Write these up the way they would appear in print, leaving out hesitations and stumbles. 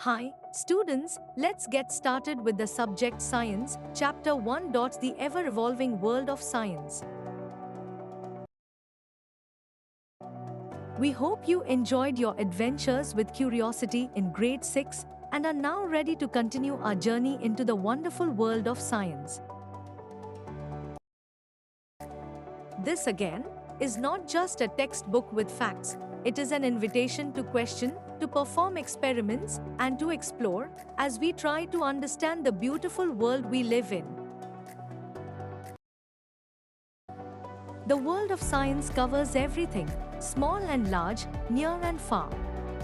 Hi, students, let's get started with the subject Science, Chapter 1. The ever-evolving world of science. We hope you enjoyed your adventures with curiosity in grade 6 and are now ready to continue our journey into the wonderful world of science. This again is not just a textbook with facts, it is an invitation to question, to perform experiments, and to explore as we try to understand the beautiful world we live in. The world of science covers everything, small and large, near and far.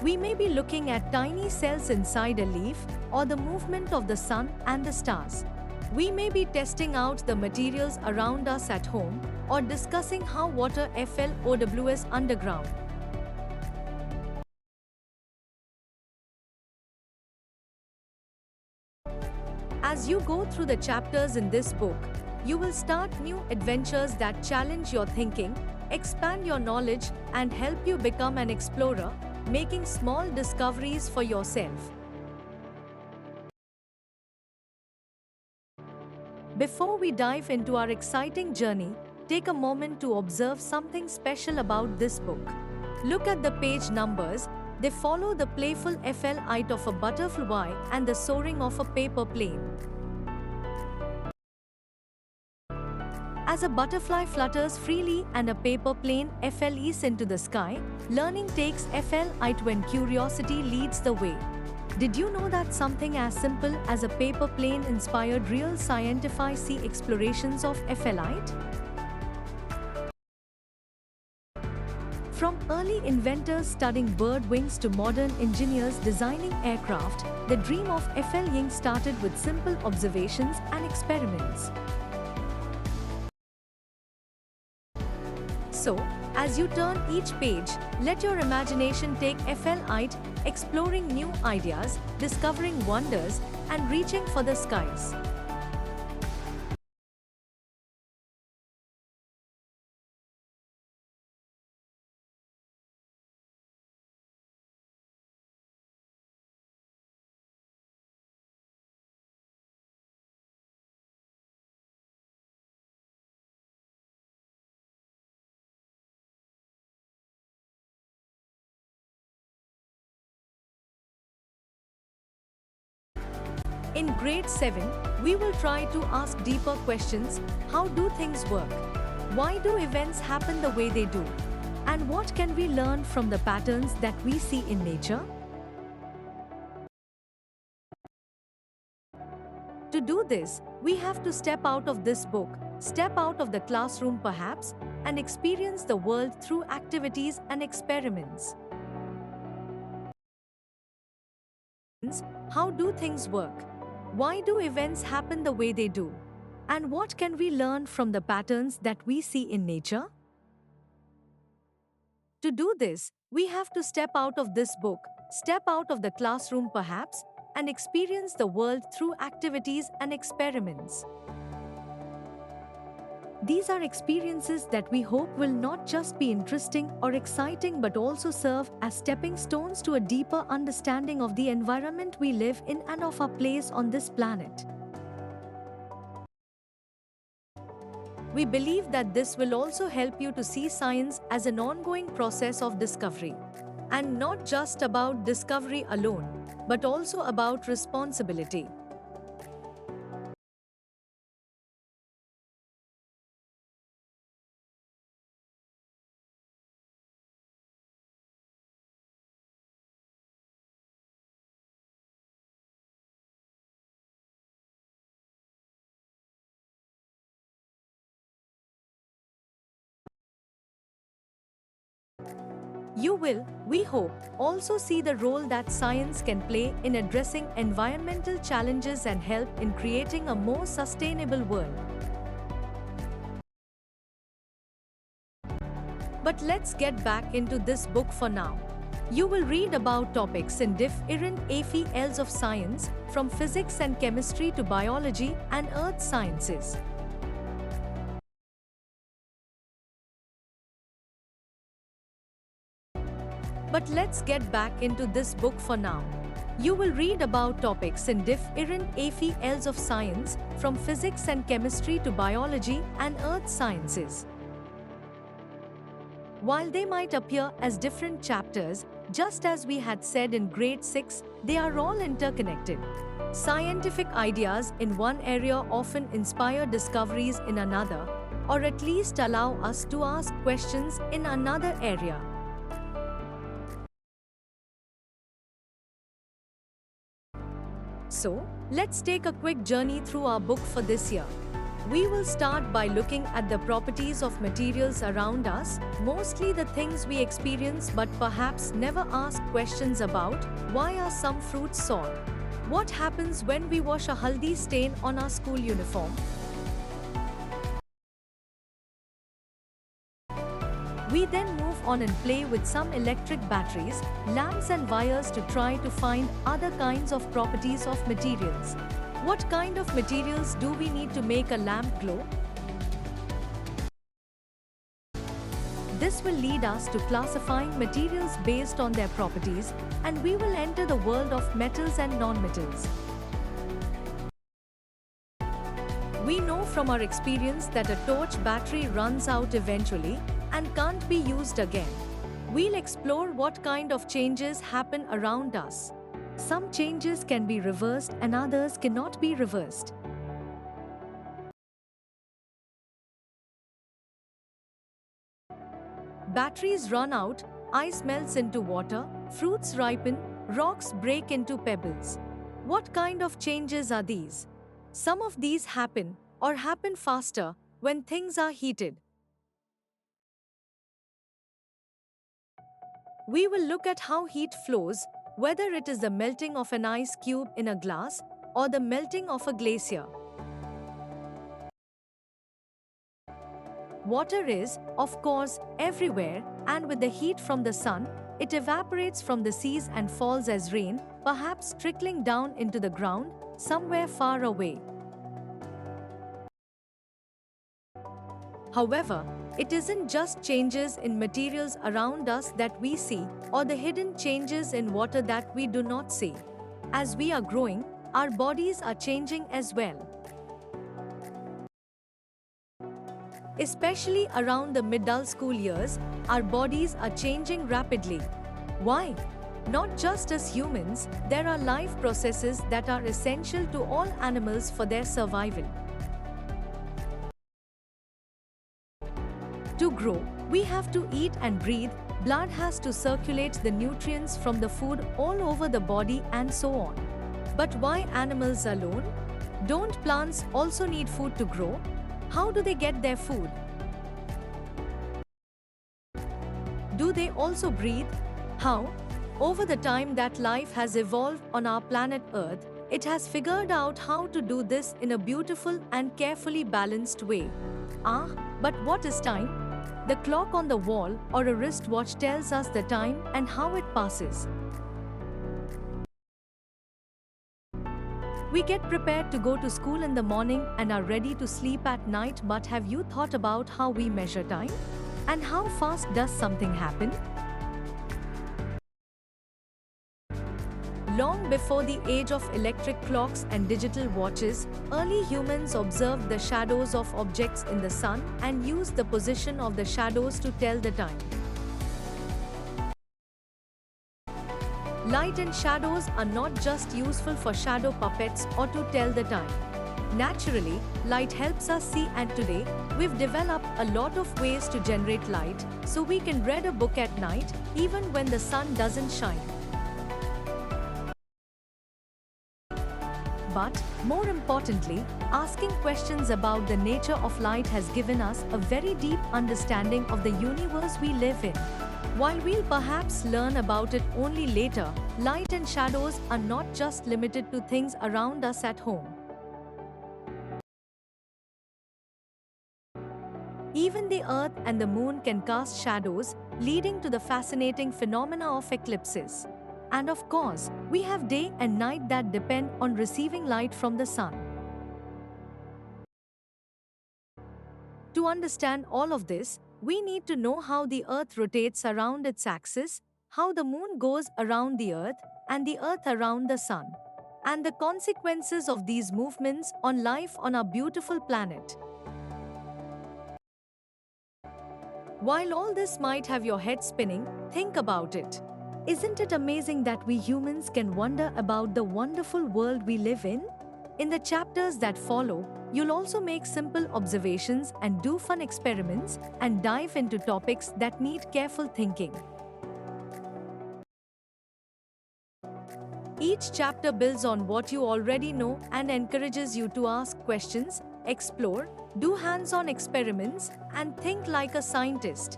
We may be looking at tiny cells inside a leaf, or the movement of the sun and the stars. We may be testing out the materials around us at home, or discussing how water flows underground. As you go through the chapters in this book, you will start new adventures that challenge your thinking, expand your knowledge, and help you become an explorer, making small discoveries for yourself. Before we dive into our exciting journey, take a moment to observe something special about this book. Look at the page numbers. They follow the playful flight of a butterfly and the soaring of a paper plane. As a butterfly flutters freely and a paper plane flies into the sky, learning takes flight when curiosity leads the way. Did you know that something as simple as a paper plane inspired real scientific sea explorations of flight? From early inventors studying bird wings to modern engineers designing aircraft, the dream of flying started with simple observations and experiments. So, as you turn each page, let your imagination take flight, exploring new ideas, discovering wonders, and reaching for the skies. In grade 7, we will try to ask deeper questions. How do things work? Why do events happen the way they do? And what can we learn from the patterns that we see in nature? To do this, we have to step out of this book, step out of the classroom perhaps, and experience the world through activities and experiments. How do things work? Why do events happen the way they do? And what can we learn from the patterns that we see in nature? To do this, we have to step out of this book, step out of the classroom perhaps, and experience the world through activities and experiments. These are experiences that we hope will not just be interesting or exciting but also serve as stepping stones to a deeper understanding of the environment we live in and of our place on this planet. We believe that this will also help you to see science as an ongoing process of discovery. And not just about discovery alone, but also about responsibility. You will, we hope, also see the role that science can play in addressing environmental challenges and help in creating a more sustainable world. But let's get back into this book for now. You will read about topics in different fields of science, from physics and chemistry to biology and earth sciences. But let's get back into this book for now. You will read about topics in different fields of science, from physics and chemistry to biology and earth sciences. While they might appear as different chapters, just as we had said in grade 6, they are all interconnected. Scientific ideas in one area often inspire discoveries in another, or at least allow us to ask questions in another area. So, let's take a quick journey through our book for this year. We will start by looking at the properties of materials around us, mostly the things we experience but perhaps never ask questions about. Why are some fruits sour? What happens when we wash a haldi stain on our school uniform? We then move on and play with some electric batteries, lamps and wires to try to find other kinds of properties of materials. What kind of materials do we need to make a lamp glow? This will lead us to classifying materials based on their properties, and we will enter the world of metals and non-metals. We know from our experience that a torch battery runs out eventually and can't be used again. We'll explore what kind of changes happen around us. Some changes can be reversed and others cannot be reversed. Batteries run out, ice melts into water, fruits ripen, rocks break into pebbles. What kind of changes are these? Some of these happen, or happen faster, when things are heated. We will look at how heat flows, whether it is the melting of an ice cube in a glass or the melting of a glacier. Water is, of course, everywhere, and with the heat from the sun, it evaporates from the seas and falls as rain, perhaps trickling down into the ground, somewhere far away. However, it isn't just changes in materials around us that we see, or the hidden changes in water that we do not see. As we are growing, our bodies are changing as well. Especially around the middle school years, our bodies are changing rapidly. Why? Not just as humans, there are life processes that are essential to all animals for their survival. To grow, we have to eat and breathe, blood has to circulate the nutrients from the food all over the body and so on. But why animals alone? Don't plants also need food to grow? How do they get their food? Do they also breathe? How? Over the time that life has evolved on our planet Earth, it has figured out how to do this in a beautiful and carefully balanced way. But what is time? The clock on the wall or a wristwatch tells us the time and how it passes. We get prepared to go to school in the morning and are ready to sleep at night, but have you thought about how we measure time? And how fast does something happen? Long before the age of electric clocks and digital watches, early humans observed the shadows of objects in the sun and used the position of the shadows to tell the time. Light and shadows are not just useful for shadow puppets or to tell the time. Naturally, light helps us see, and today, we've developed a lot of ways to generate light, so we can read a book at night, even when the sun doesn't shine. But, more importantly, asking questions about the nature of light has given us a very deep understanding of the universe we live in. While we'll perhaps learn about it only later, light and shadows are not just limited to things around us at home. Even the Earth and the Moon can cast shadows, leading to the fascinating phenomena of eclipses. And of course, we have day and night that depend on receiving light from the sun. To understand all of this, we need to know how the Earth rotates around its axis, how the Moon goes around the Earth, and the Earth around the Sun, and the consequences of these movements on life on our beautiful planet. While all this might have your head spinning, think about it. Isn't it amazing that we humans can wonder about the wonderful world we live in? In the chapters that follow, you'll also make simple observations and do fun experiments and dive into topics that need careful thinking. Each chapter builds on what you already know and encourages you to ask questions, explore, do hands-on experiments, and think like a scientist.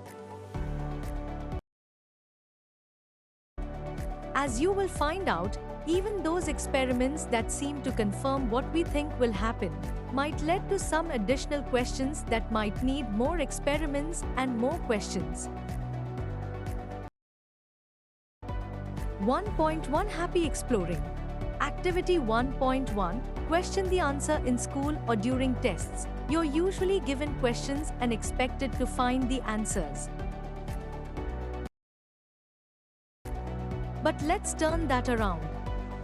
As you will find out, even those experiments that seem to confirm what we think will happen might lead to some additional questions that might need more experiments and more questions. 1.1 Happy Exploring. Activity 1.1 Question the answer in school or during tests. You're usually given questions and expected to find the answers. But let's turn that around.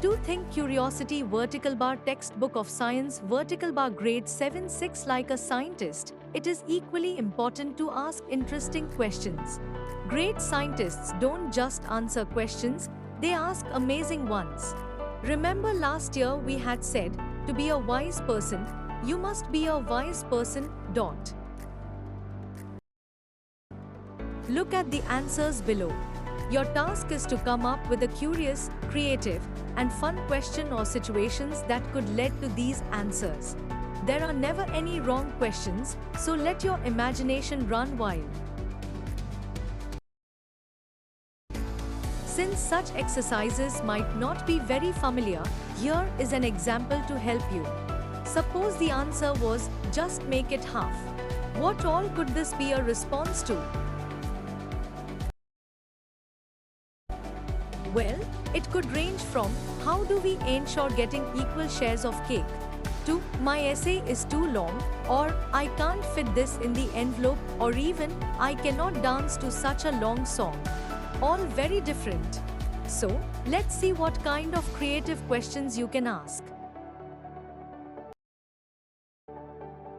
To Think Curiosity Vertical Bar Textbook of Science Vertical Bar Grade 7-6 Like a scientist, it is equally important to ask interesting questions. Great scientists don't just answer questions, they ask amazing ones. Remember last year we had said, to be a wise person, you must be a wise person. Look at the answers below. Your task is to come up with a curious, creative, and fun question or situations that could lead to these answers. There are never any wrong questions, so let your imagination run wild. Since such exercises might not be very familiar, here is an example to help you. Suppose the answer was, just make it half. What all could this be a response to? Well, it could range from, how do we ensure getting equal shares of cake? To, my essay is too long, or, I can't fit this in the envelope, or even, I cannot dance to such a long song. All very different. So, let's see what kind of creative questions you can ask.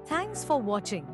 Thanks for watching.